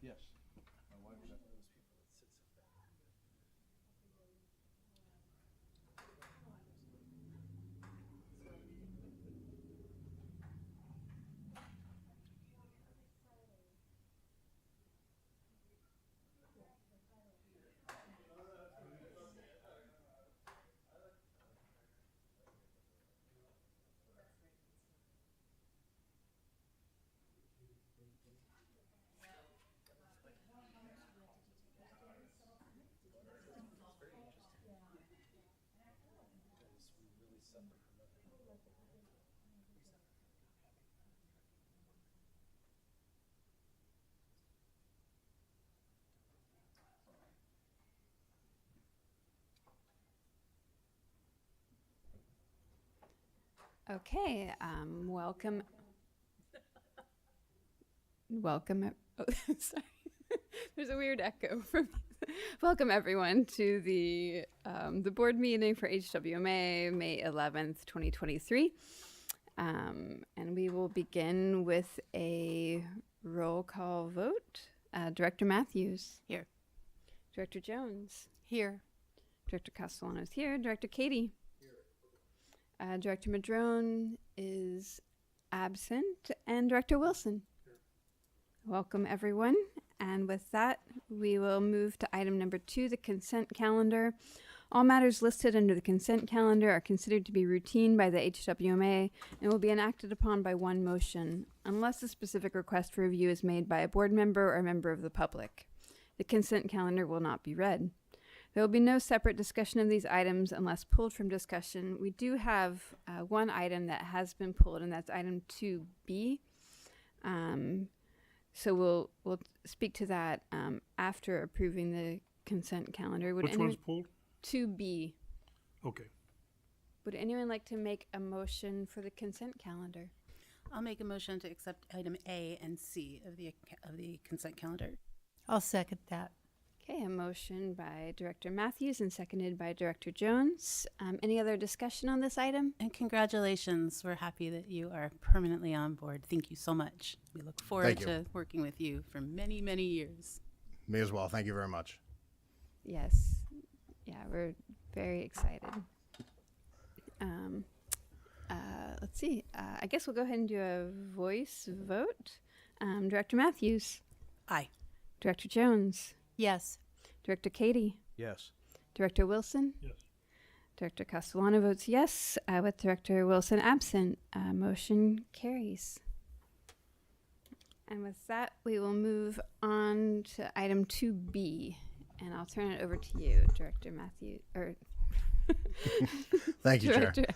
Yes. My wife said. Okay, welcome. Welcome. Oh, sorry. There's a weird echo from. Welcome everyone to the board meeting for HWMA, May 11th, 2023. And we will begin with a roll call vote. Director Matthews. Here. Director Jones. Here. Director Castellano is here. Director Katie. Here. Director Madrone is absent. And Director Wilson. Here. Welcome, everyone. And with that, we will move to item number 2, the consent calendar. All matters listed under the consent calendar are considered to be routine by the HWMA and will be enacted upon by one motion, unless a specific request for review is made by a board member or a member of the public. The consent calendar will not be read. There will be no separate discussion of these items unless pulled from discussion. We do have one item that has been pulled, and that's item 2B. So we'll speak to that after approving the consent calendar. Which one's pulled? 2B. Okay. Would anyone like to make a motion for the consent calendar? I'll make a motion to accept item A and C of the consent calendar. I'll second that. Okay, a motion by Director Matthews and seconded by Director Jones. Any other discussion on this item? And congratulations. We're happy that you are permanently on board. Thank you so much. We look forward to working with you for many, many years. Me as well. Thank you very much. Yes. Yeah, we're very excited. Let's see. I guess we'll go ahead and do a voice vote. Director Matthews. Aye. Director Jones. Yes. Director Katie. Yes. Director Wilson. Yes. Director Castellano votes yes. With Director Wilson absent, motion carries. And with that, we will move on to item 2B. And I'll turn it over to you, Director Matthews. Thank you, Chair. Director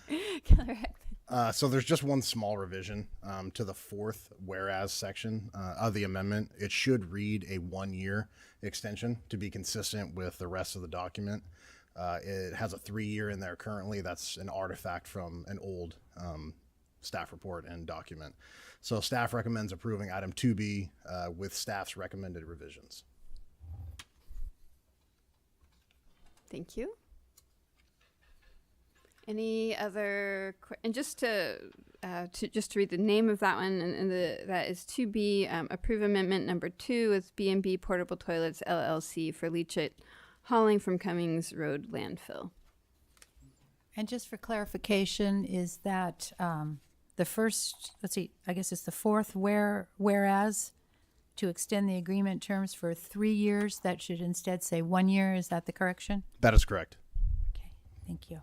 Keller. So there's just one small revision to the fourth whereas section of the amendment. It should read a 1-year extension to be consistent with the rest of the document. It has a 3-year in there currently. That's an artifact from an old staff report and document. So staff recommends approving item 2B with staff's recommended revisions. Thank you. Any other, and just to read the name of that one, and that is 2B, approve amendment number 2 with B&B Portable Toilets LLC for leachate hauling from Cummings Road landfill. And just for clarification, is that the first, let's see, I guess it's the fourth whereas to extend the agreement terms for 3 years, that should instead say 1 year. Is that the correction? That is correct. Okay, thank you.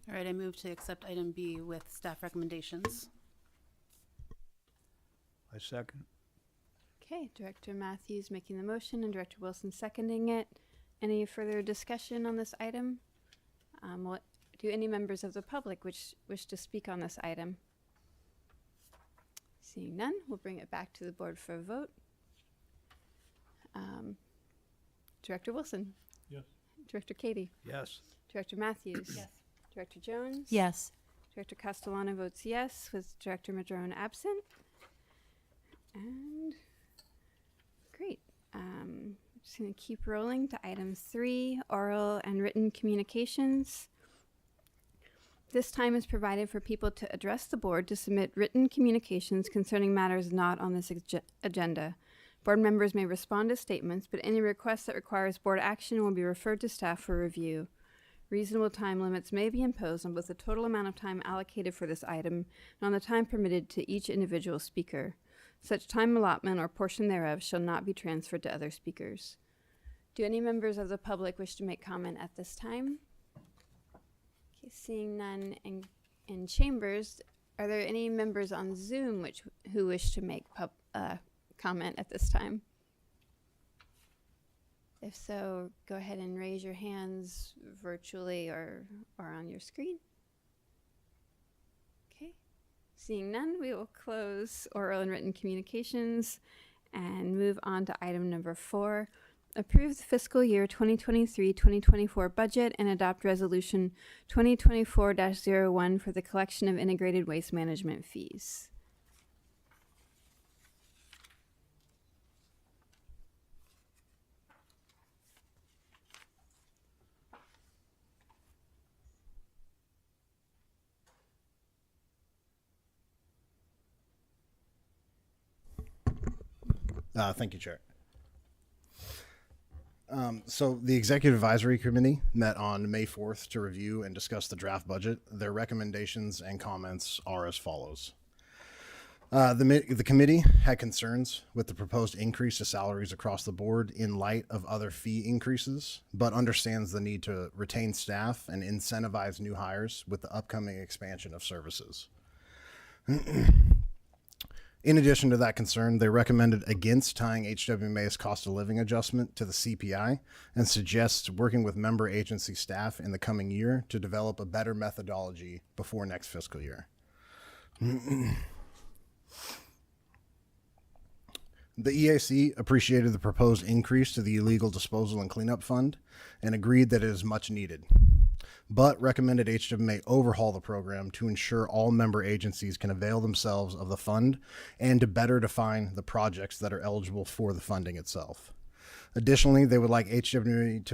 All right, I move to accept item B with staff recommendations. I second. Okay, Director Matthews making the motion and Director Wilson seconding it. Any further discussion on this item? Do any members of the public wish to speak on this item? Seeing none, we'll bring it back to the board for a vote. Director Wilson? Yes. Director Katie? Yes. Director Matthews? Yes. Director Jones? Yes. Director Castellano votes yes, with Director Madrone absent. And great. Just going to keep rolling to item 3, oral and written communications. This time is provided for people to address the board to submit written communications concerning matters not on this agenda. Board members may respond to statements, but any request that requires board action will be referred to staff for review. Reasonable time limits may be imposed on both the total amount of time allocated for this item and on the time permitted to each individual speaker. Such time allotment or portion thereof shall not be transferred to other speakers. Do any members of the public wish to make comment at this time? Okay, seeing none in chambers, are there any members on Zoom who wish to make comment at this time? If so, go ahead and raise your hands virtually or on your screen. Okay. Seeing none, we will close oral and written communications and move on to item number 4. Approve the fiscal year 2023-2024 budget and adopt resolution 2024-01 for the collection of integrated waste management fees. Thank you, Chair. So the Executive Advisory Committee met on May 4th to review and discuss the draft budget. Their recommendations and comments are as follows. The committee had concerns with the proposed increase to salaries across the board in light of other fee increases, but understands the need to retain staff and incentivize new hires with the upcoming expansion of services. In addition to that concern, they recommended against tying HWMA's cost of living adjustment to the CPI and suggests working with member agency staff in the coming year to develop a better methodology before next fiscal year. The EAC appreciated the proposed increase to the illegal disposal and cleanup fund and agreed that it is much needed, but recommended HWMA overhaul the program to ensure all member agencies can avail themselves of the fund and to better define the projects that are eligible for the funding itself. Additionally, they would like HWMA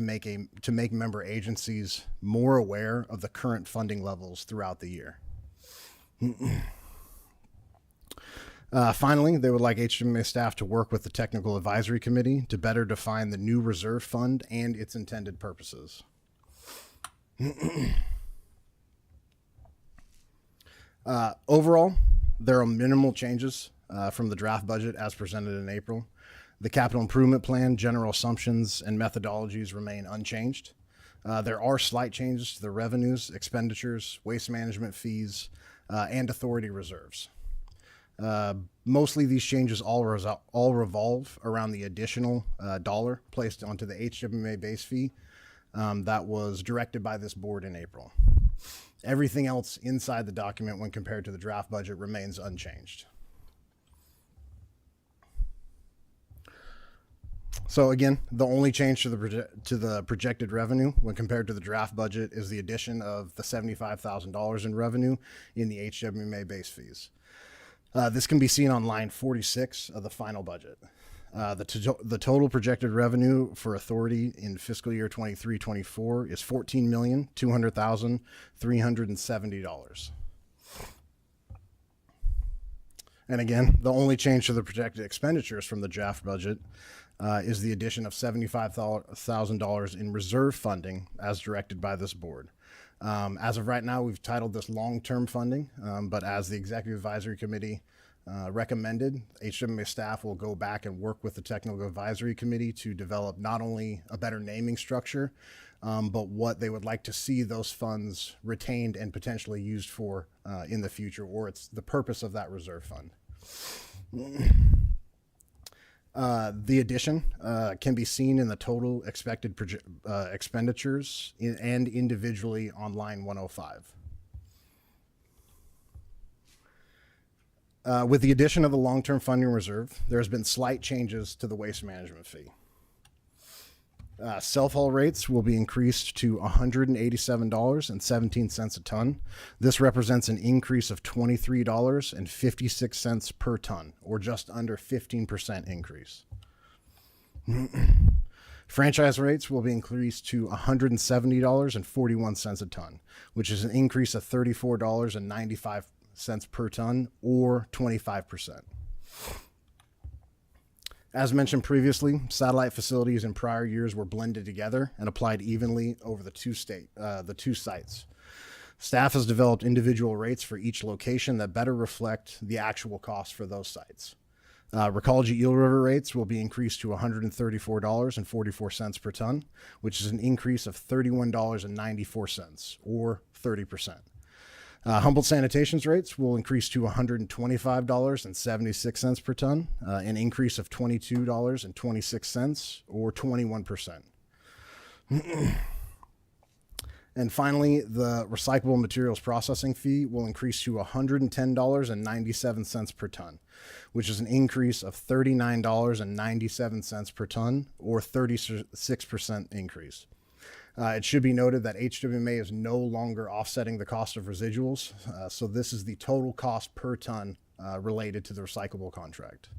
to make member agencies more aware of the current funding levels throughout the year. Finally, they would like HWMA staff to work with the Technical Advisory Committee to better define the new reserve fund and its intended purposes. Overall, there are minimal changes from the draft budget as presented in April. The capital improvement plan, general assumptions, and methodologies remain unchanged. There are slight changes to the revenues, expenditures, waste management fees, and authority reserves. Mostly these changes all revolve around the additional dollar placed onto the HWMA base fee that was directed by this board in April. Everything else inside the document when compared to the draft budget remains unchanged. So again, the only change to the projected revenue when compared to the draft budget is the addition of the $75,000 in revenue in the HWMA base fees. This can be seen on line 46 of the final budget. The total projected revenue for authority in fiscal year 23-24 is $14,200,370. And again, the only change to the projected expenditures from the draft budget is the addition of $75,000 in reserve funding as directed by this board. As of right now, we've titled this long-term funding, but as the Executive Advisory Committee recommended, HWMA staff will go back and work with the Technical Advisory Committee to develop not only a better naming structure, but what they would like to see those funds retained and potentially used for in the future, or it's the purpose of that reserve fund. The addition can be seen in the total expected expenditures and individually on line 105. With the addition of the long-term funding reserve, there has been slight changes to the waste management fee. Self-haul rates will be increased to $187.17 a ton. This represents an increase of $23.56 per ton, or just under 15% increase. Franchise rates will be increased to $170.41 a ton, which is an increase of $34.95 per ton, or 25%. As mentioned previously, satellite facilities in prior years were blended together and applied evenly over the two sites. Staff has developed individual rates for each location that better reflect the actual cost for those sites. Recology Eel River rates will be increased to $134.44 per ton, which is an increase of $31.94, or 30%. Humboldt Sanitation's rates will increase to $125.76 per ton, an increase of $22.26, or 21%. And finally, the recyclable materials processing fee will increase to $110.97 per ton, which is an increase of $39.97 per ton, or 36% increase. It should be noted that HWMA is no longer offsetting the cost of residuals, so this is the total cost per ton related to the recyclable contract.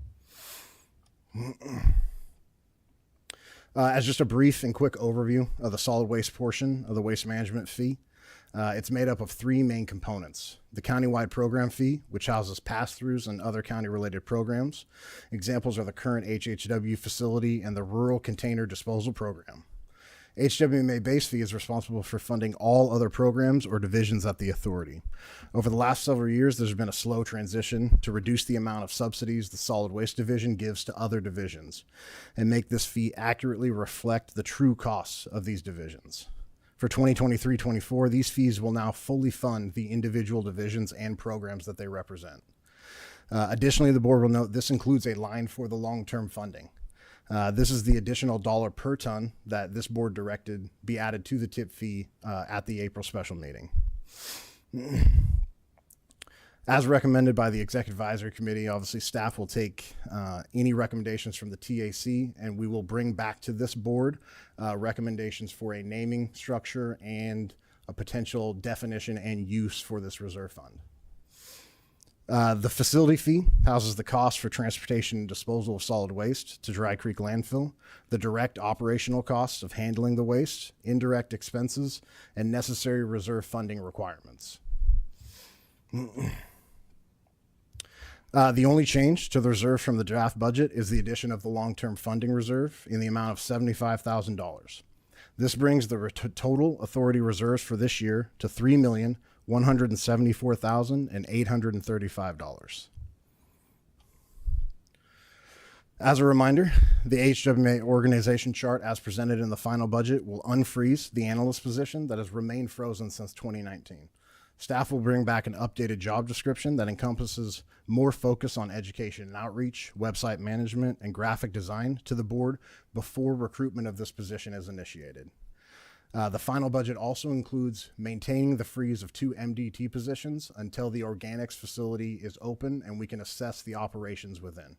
As just a brief and quick overview of the solid waste portion of the waste management fee, it's made up of three main components: the countywide program fee, which houses pass-throughs and other county-related programs. Examples are the current HHW facility and the Rural Container Disposal Program. HWMA base fee is responsible for funding all other programs or divisions at the authority. Over the last several years, there's been a slow transition to reduce the amount of subsidies the solid waste division gives to other divisions and make this fee accurately reflect the true costs of these divisions. For 2023-24, these fees will now fully fund the individual divisions and programs that they represent. Additionally, the board will note this includes a line for the long-term funding. This is the additional dollar per ton that this board directed be added to the tip fee at the April special meeting. As recommended by the Executive Advisory Committee, obviously staff will take any recommendations from the TAC, and we will bring back to this board recommendations for a naming structure and a potential definition and use for this reserve fund. The facility fee houses the cost for transportation and disposal of solid waste to Dry Creek landfill, the direct operational costs of handling the waste, indirect expenses, and necessary reserve funding requirements. The only change to the reserve from the draft budget is the addition of the long-term funding reserve in the amount of $75,000. This brings the total authority reserves for this year to $3,174,835. As a reminder, the HWMA organization chart as presented in the final budget will unfreeze the analyst position that has remained frozen since 2019. Staff will bring back an updated job description that encompasses more focus on education and outreach, website management, and graphic design to the board before recruitment of this position is initiated. The final budget also includes maintaining the freeze of 2 MDT positions until the organics facility is open and we can assess the operations within.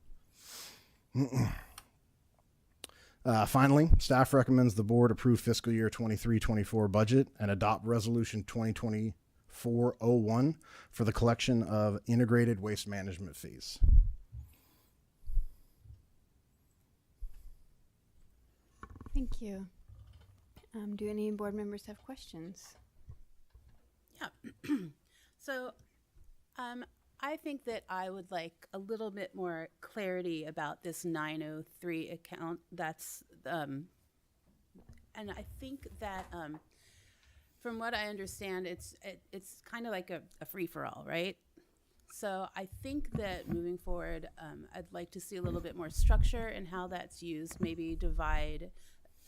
Finally, staff recommends the board approve fiscal year 23-24 budget and adopt resolution 2024-01 for the collection of integrated waste management fees. Thank you. Do any board members have questions? Yeah. So I think that I would like a little bit more clarity about this 903 account. That's, and I think that from what I understand, it's kind of like a free-for-all, right? So I think that moving forward, I'd like to see a little bit more structure in how that's used, maybe divide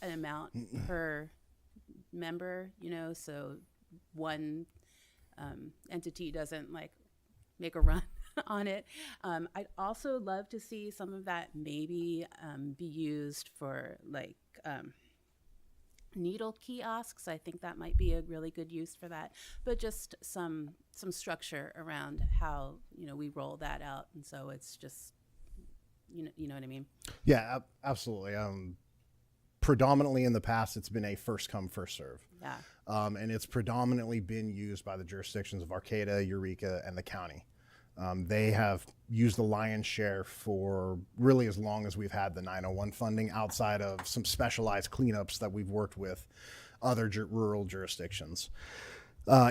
an amount per member, you know, so one entity doesn't like make a run on it. I'd also love to see some of that maybe be used for like needle kiosks. I think that might be a really good use for that, but just some structure around how, you know, we roll that out. And so it's just, you know what I mean? Yeah, absolutely. Predominantly in the past, it's been a first come, first serve. Yeah. And it's predominantly been used by the jurisdictions of Arcata, Eureka, and the county. They have used the lion's share for really as long as we've had the 901 funding, outside of some specialized cleanups that we've worked with other rural jurisdictions.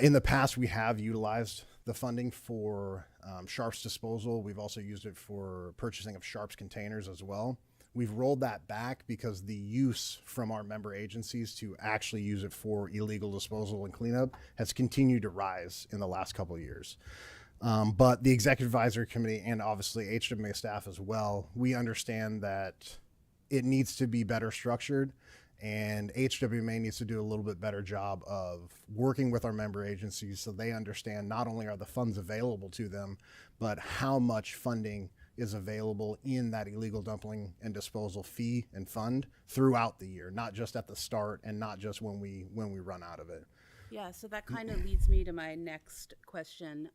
In the past, we have utilized the funding for sharps disposal. We've also used it for purchasing of sharps containers as well. We've rolled that back because the use from our member agencies to actually use it for illegal disposal and cleanup has continued to rise in the last couple of years. But the Executive Advisory Committee and obviously HWMA staff as well, we understand that it needs to be better structured, and HWMA needs to do a little bit better job of working with our member agencies so they understand not only are the funds available to them, but how much funding is available in that illegal dumping and disposal fee and fund throughout the year, not just at the start and not just when we run out of it. Yeah, so that kind of leads me to my next question,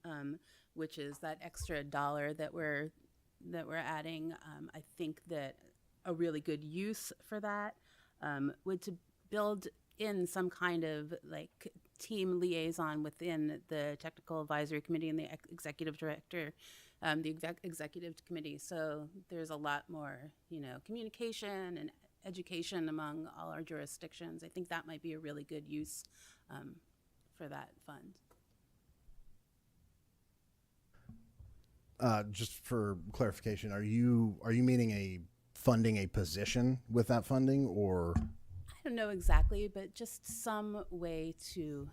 which is that extra dollar that we're adding. I think that a really good use for that would to build in some kind of like team liaison within the technical advisory committee and the executive director, the executive committee. So there's a lot more, communication and education among all our jurisdictions. I think that might be a really good use for that fund. Just for clarification, are you meaning funding a position with that funding, or? I don't know exactly, but just some way to,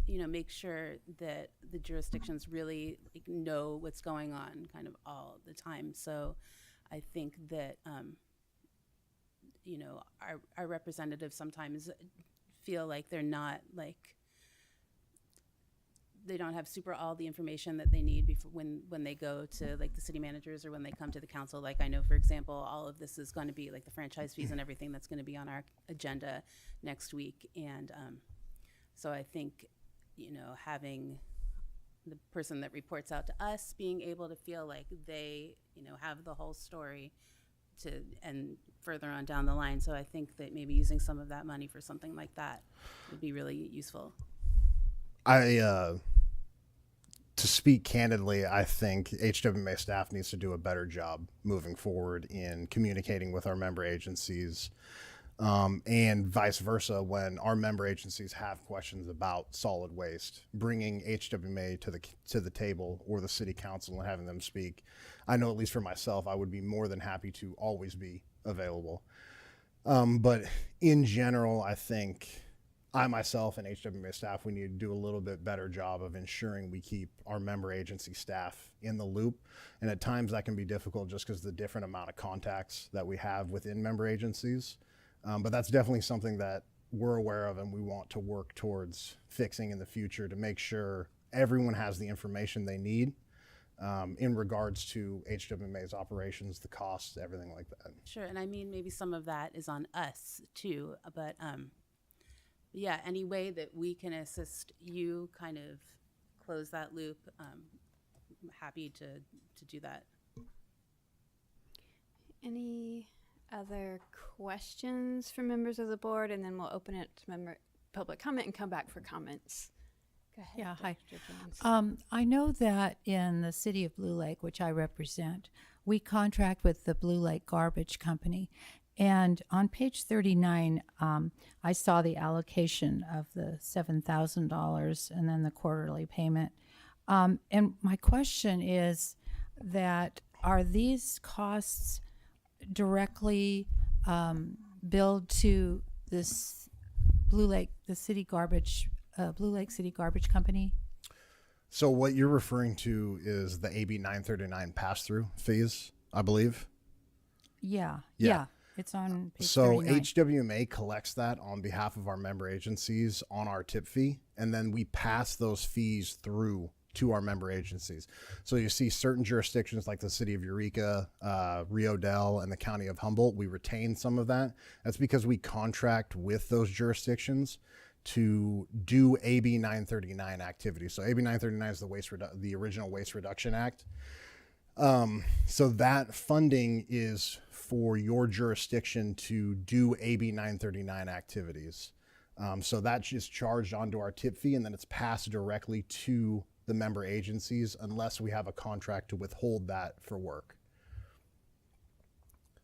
make sure that the jurisdictions really know what's going on kind of all the time. So I think that, our representatives sometimes feel like they're not they don't have super all the information that they need before when they go to the city managers or when they come to the council. Like I know, for example, all of this is going to be the franchise fees and everything that's going to be on our agenda next week. And so I think, having the person that reports out to us being able to feel like they, have the whole story and further on down the line. So I think that maybe using some of that money for something like that would be really useful. To speak candidly, I think HWMA staff needs to do a better job moving forward in communicating with our member agencies, and vice versa. When our member agencies have questions about solid waste, bringing HWMA to the table or the city council and having them speak. I know, at least for myself, I would be more than happy to always be available. But in general, I think I myself and HWMA staff, we need to do a little bit better job of ensuring we keep our member agency staff in the loop. And at times that can be difficult just because of the different amount of contacts that we have within member agencies. But that's definitely something that we're aware of and we want to work towards fixing in the future to make sure everyone has the information they need in regards to HWMA's operations, the costs, everything like that. Sure, and I mean, maybe some of that is on us too, but yeah, any way that we can assist you kind of close that loop, I'm happy to do that. Any other questions from members of the board? And then we'll open it to public comment and come back for comments. Go ahead. Yeah, hi. Dr. Jones. I know that in the city of Blue Lake, which I represent, we contract with the Blue Lake Garbage Company. And on page 39, I saw the allocation of the $7,000 and then the quarterly payment. And my question is that are these costs directly billed to this Blue Lake City Garbage Company? So what you're referring to is the AB 939 pass-through fees, I believe. Yeah. It's on page So 39. HWMA collects that on behalf of our member agencies on our tip fee, and then we pass those fees through to our member agencies. So you see certain jurisdictions like the city of Eureka, Rio Dell, and the county of Humboldt, we retain some of that. That's because we contract with those jurisdictions to do AB 939 activities. So AB 939 is the original Waste Reduction Act. So that funding is for your jurisdiction to do AB 939 activities. So that is charged onto our tip fee, and then it's passed directly to the member agencies unless we have a contract to withhold that for work.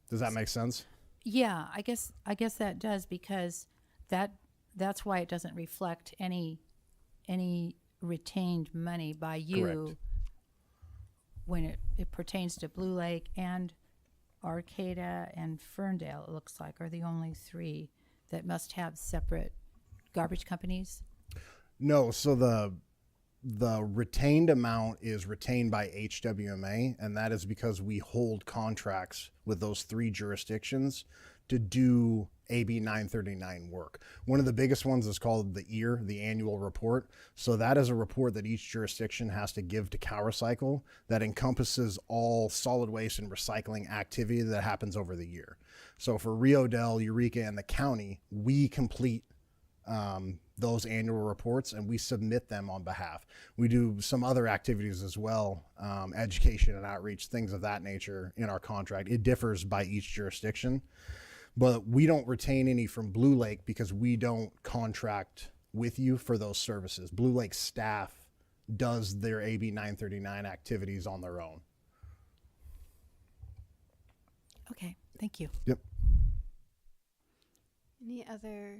Does that make sense? Yeah, I guess that does, because that's why it doesn't reflect any retained money by you. Correct. When it pertains to Blue Lake and Arcata and Ferndale, it looks like, are the only three that must have separate garbage companies. No, so the retained amount is retained by HWMA, and that is because we hold contracts with those three jurisdictions to do AB 939 work. One of the biggest ones is called the EAR, the annual report. So that is a report that each jurisdiction has to give to CalRecycle that encompasses all solid waste and recycling activity that happens over the year. So for Rio Dell, Eureka, and the county, we complete those annual reports and we submit them on behalf. We do some other activities as well, education and outreach, things of that nature in our contract. It differs by each jurisdiction, but we don't retain any from Blue Lake because we don't contract with you for those services. Blue Lake staff does their AB 939 activities on their own. Okay, thank you. Yep. Any other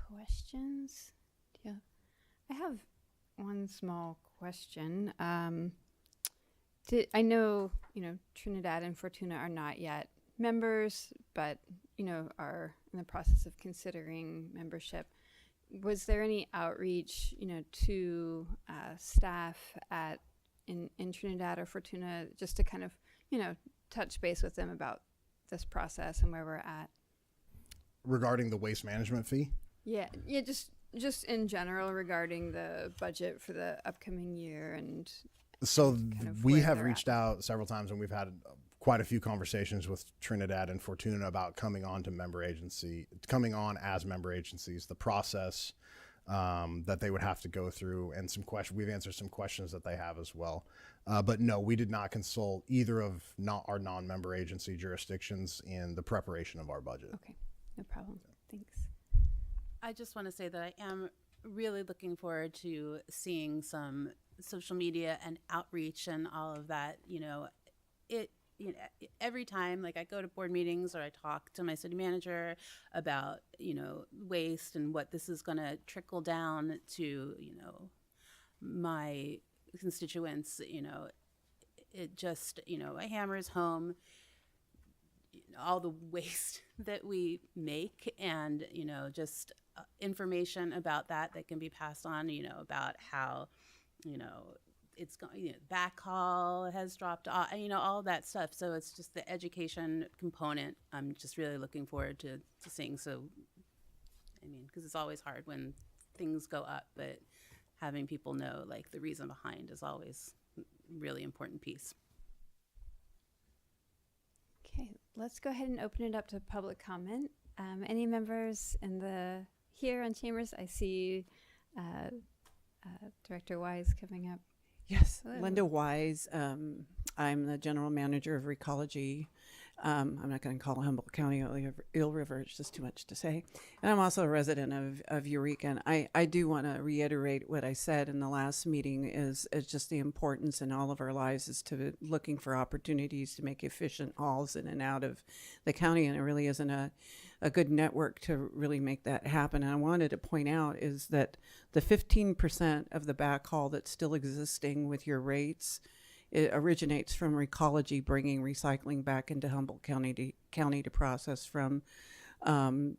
questions? Yeah, I have one small question. I know Trinidad and Fortuna are not yet members, but are in the process of considering membership. Was there any outreach to staff in Trinidad or Fortuna, just to kind of touch base with them about this process and where we're at? Regarding the waste management fee? Yeah, just in general regarding the budget for the upcoming year, and so kind of we where have they're reached out several times, and we've had quite a few conversations with Trinidad and Fortuna about coming on as member agencies, the process that they would have to go through, and some questions. We've answered some questions that they have as well. But no, we did not consult either of our non-member agency jurisdictions in the preparation of our budget. okay, no problem. Thanks. I just want to say that I am really looking forward to seeing some social media and outreach and all of that. Every time, like, I go to board meetings or I talk to my city manager about, waste and what this is going to trickle down to, my constituents, it just, it hammers home all the waste that we make, and just information about that can be passed on, about how it's going, backhaul has dropped off, all that stuff. So it's just the education component I'm just really looking forward to seeing. So because it's always hard when things go up, but having people know like the reason behind is always a really important piece. Okay, let's go ahead and open it up to public comment. Any members here on Chambers? I see Director Wise coming up. Yes, Hello. Linda Wise. I'm the general manager of Recology. I'm not going to call it Humboldt County Eel River. It's just too much to say. And I'm also a resident of Eureka. And I do want to reiterate what I said in the last meeting is just the importance in all of our lives is to looking for opportunities to make efficient hauls in and out of the county. And it really isn't a good network to really make that happen. And I wanted to point out is that the 15% of the backhaul that's still existing with your rates, it originates from Recology bringing recycling back into Humboldt County to process from Del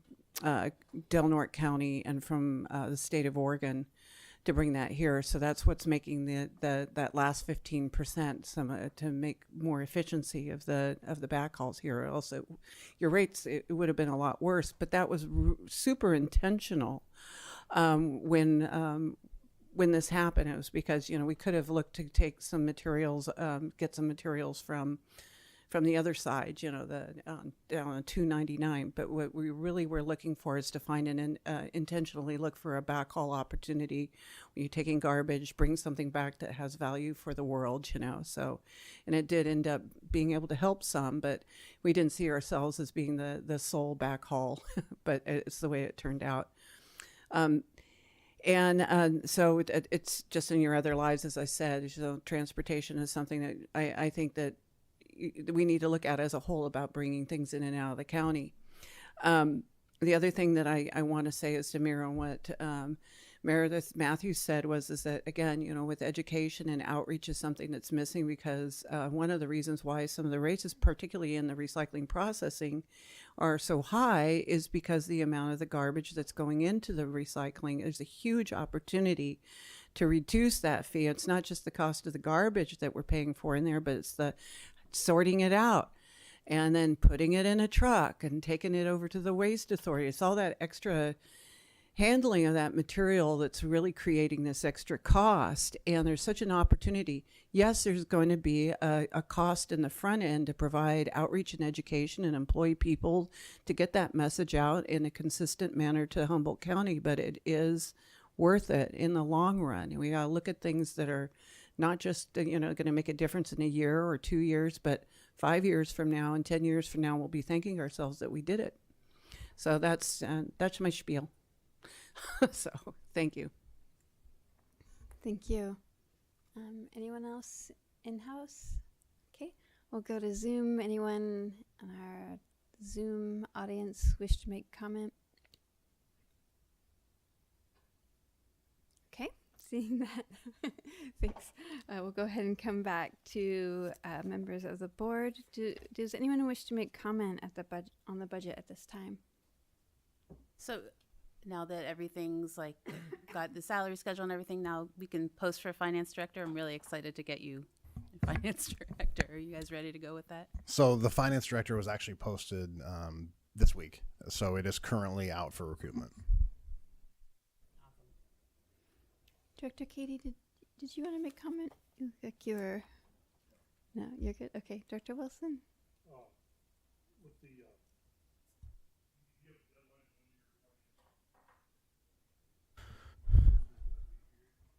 Norte County and from the state of Oregon to bring that here. So that's what's making that last 15% to make more efficiency of the backhauls here. Also, your rates, it would have been a lot worse, but that was super intentional when this happened. It was because we could have looked to take some materials, get some materials from the other side, down on 299. But what we really were looking for is to find intentionally look for a backhaul opportunity. When you're taking garbage, bring something back that has value for the world, So, and it did end up being able to help some, but we didn't see ourselves as being the sole backhaul, but it's the way it turned out. And so it's just in your other lives, as I said. So transportation is something that I think that we need to look at as a whole about bringing things in and out of the county. The other thing that I want to say is to mirror what Meredith Matthews said is that, again, with education and outreach is something that's missing, because one of the reasons why some of the rates, particularly in the recycling processing, are so high is because the amount of the garbage that's going into the recycling. There's a huge opportunity to reduce that fee. It's not just the cost of the garbage that we're paying for in there, but it's the sorting it out and then putting it in a truck and taking it over to the waste authority. It's all that extra handling of that material that's really creating this extra cost. And there's such an opportunity. Yes, there's going to be a cost in the front end to provide outreach and education and employ people to get that message out in a consistent manner to Humboldt County, but it is worth it in the long run. And we got to look at things that are not just going to make a difference in a year or 2 years, but 5 years from now and 10 years from now, we'll be thanking ourselves that we did it. So that's my spiel. So thank you. Thank you. Anyone else in-house? Okay, we'll go to Zoom. Anyone in our Zoom audience wish to make comment? Okay, seeing that. Thanks. We'll go ahead and come back to members of the board. Does anyone wish to make comment at on the budget at this time? So now that everything's like got the salary schedule and everything, now we can post for finance director. I'm really excited to get you finance director. Are you guys ready to go with that? So the finance director was actually posted this week. So it is currently out for recruitment. Director Katie, did you want to make comment? You look like you were... No, you're good. Okay, Director Wilson?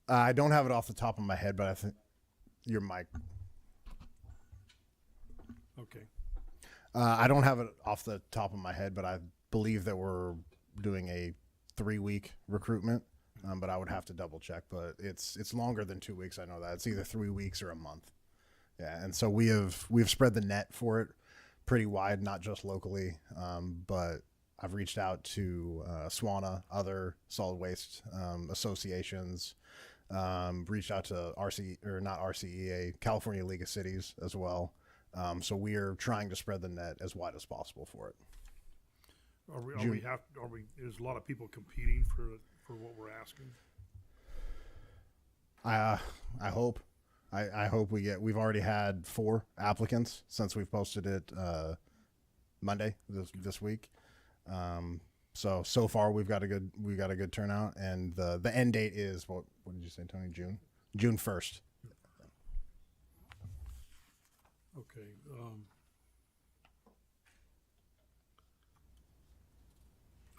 I don't have it off the top of my head, but I think your mic. Okay. I don't have it off the top of my head, but I believe that we're doing a 3-week recruitment. But I would have to double check. But it's longer than 2 weeks. I know that it's either 3 weeks or a month. Yeah, and so we've spread the net for it pretty wide, not just locally, but I've reached out to SWANA, other solid waste associations. Reached out to not RCEA, California League of Cities as well. So we are trying to spread the net as wide as possible for it. There's a lot of people competing for what we're asking. I hope. I hope we've already had 4 applicants since we've posted it Monday this week. So far we've got a good turnout, and the end date is what did you say, Tony? June 1st. Okay.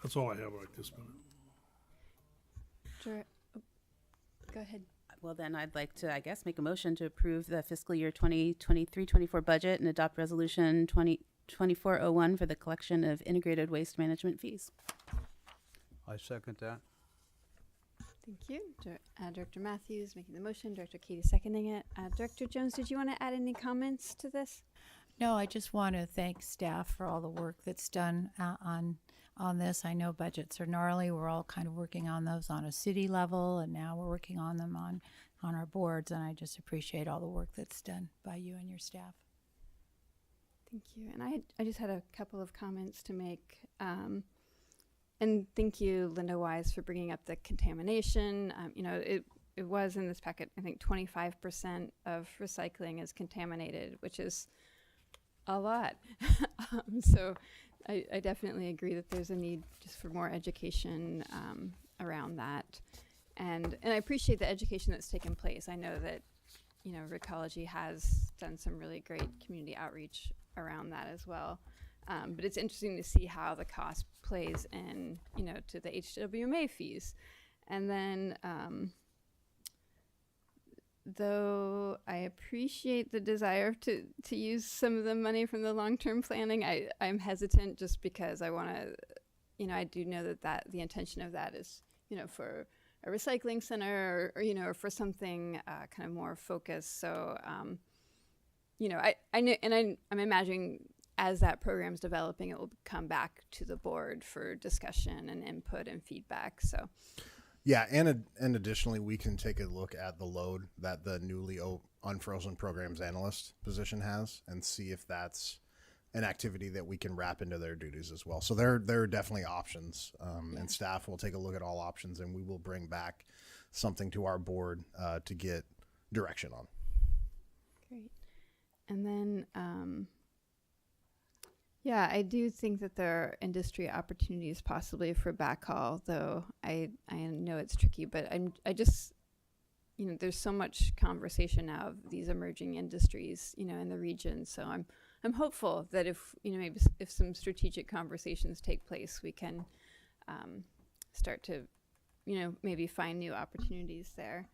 That's all I have right this minute. Go ahead. Well, then I'd like to, I guess, make a motion to approve the fiscal year 2023-24 budget and adopt resolution 2401 for the collection of integrated waste management fees. I second that. Thank you. Director Matthews making the motion, Director Katie seconding it. Director Jones, did you want to add any comments to this? No, I just want to thank staff for all the work that's done on this. I know budgets are gnarly. We're all kind of working on those on a city level, and now we're working on them on our boards, and I just appreciate all the work that's done by you and your staff. Thank you. And I just had a couple of comments to make. And thank you, Linda Wise, for bringing up the contamination. It was in this packet, I think 25% of recycling is contaminated, which is a lot. So I definitely agree that there's a need just for more education around that. And I appreciate the education that's taken place. I know that, Recology has done some really great community outreach around that as well. But it's interesting to see how the cost plays in, to the HWMA fees. And then, though I appreciate the desire to use some of the money from the long-term planning, I'm hesitant just because I want to, I do know that the intention of that is, for a recycling center, or you know, or for something kind of more focused. So, you know, I know, and I'm imagining as that program's developing, it will come back to the board for discussion and input and feedback. So, Yeah, and additionally, we can take a look at the load that the newly unfrozen programs analyst position has, and see if that's an activity that we can wrap into their duties as well. So there are definitely options, and staff will take a look at all options, and we will bring back something to our board to get direction on. great. And then, yeah, I do think that there are industry opportunities possibly for backhaul, though I know it's tricky, but I just, you know, there's so much conversation now of these emerging industries, you know, in the region. So I'm hopeful that if, you know, maybe if some strategic conversations take place, we can start to, you know, maybe find new opportunities there.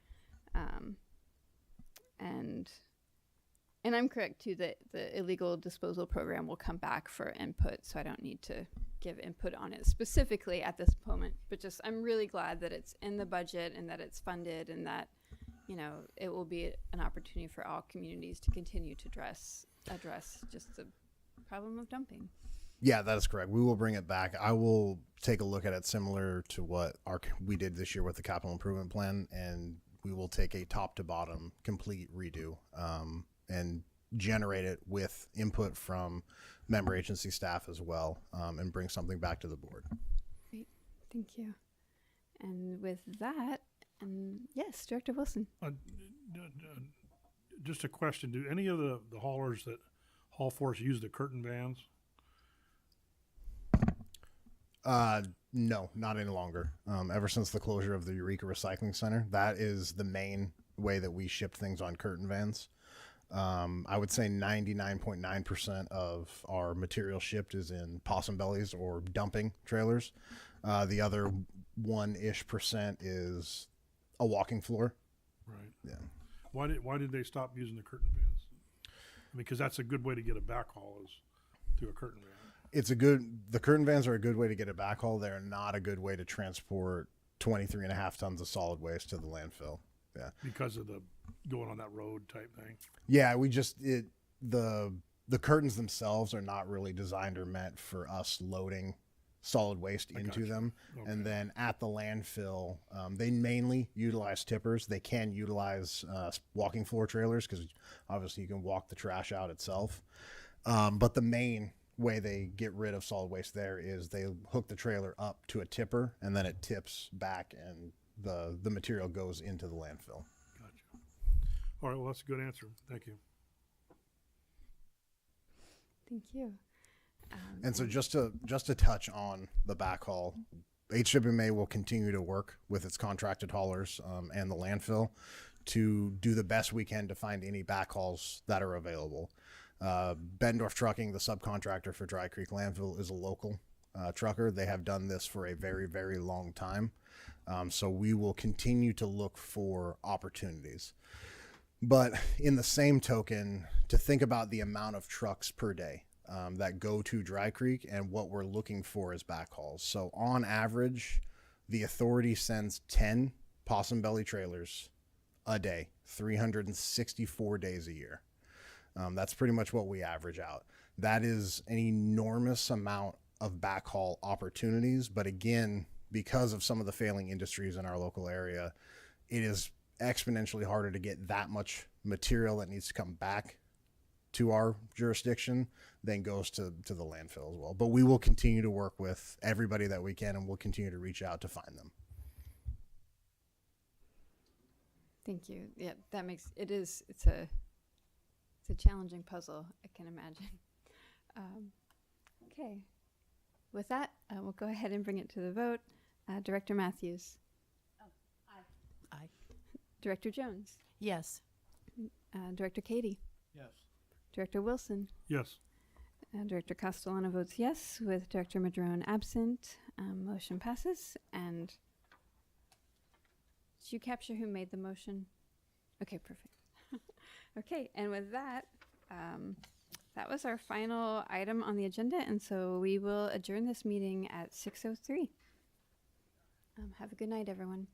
And I'm correct too that the illegal disposal program will come back for input, so I don't need to give input on it specifically at this moment. But just I'm really glad that it's in the budget and that it's funded, and that, you know, it will be an opportunity for all communities to continue to address just the problem of dumping. Yeah, that is correct. We will bring it back. I will take a look at it similar to what we did this year with the capital improvement plan, and we will take a top to bottom complete redo and generate it with input from member agency staff as well, and bring something back to the board. Great, thank you. And with that, yes, Director Wilson. Just a question, do any of the haulers that haul for us use the curtain vans? No, not any longer. Ever since the closure of the Eureka Recycling Center, that is the main way that we ship things on curtain vans. I would say 99.9% of our material shipped is in possum bellies or dumping trailers. The other 1% is a walking floor. Right. Yeah. Why did they stop using the curtain vans? I mean, because that's a good way to get a backhaul is through a curtain van. The curtain vans are a good way to get a backhaul. They're not a good way to transport 23.5 tons of solid waste to the landfill. Yeah. Because of the going on that road type thing. Yeah, the curtains themselves are not really designed or meant for us loading solid waste into them. Okay. And then at the landfill, they mainly utilize tippers. They can utilize walking floor trailers because obviously you can walk the trash out itself. But the main way they get rid of solid waste there is they hook the trailer up to a tipper, and then it tips back and the material goes into the landfill. Gotcha. All right, well, that's a good answer. Thank you. Thank you. And so just to touch on the backhaul, HWMA will continue to work with its contracted haulers and the landfill to do the best we can to find any backhauls that are available. Bendorf Trucking, the subcontractor for Dry Creek Landfill, is a local trucker. They have done this for a very, very long time. So we will continue to look for opportunities. But in the same token, to think about the amount of trucks per day that go to Dry Creek and what we're looking for as backhauls. So on average, the authority sends 10 possum belly trailers a day, 364 days a year. That's pretty much what we average out. That is an enormous amount of backhaul opportunities. But again, because of some of the failing industries in our local area, it is exponentially harder to get that much material that needs to come back to our jurisdiction than goes to the landfill as well. But we will continue to work with everybody that we can, and we'll continue to reach out to find them. Thank you. Yeah, that makes it's a challenging puzzle, I can imagine. Okay. With that, we'll go ahead and bring it to the vote. Director Matthews. Aye. Director Jones. Yes. Director Katie. Yes. Director Wilson. Yes. Director Castellano votes yes, with Director Madrone absent. Motion passes. And did you capture who made the motion? Okay, perfect. Okay, and with that, that was our final item on the agenda, and so we will adjourn this meeting at 6:03. Have a good night, everyone.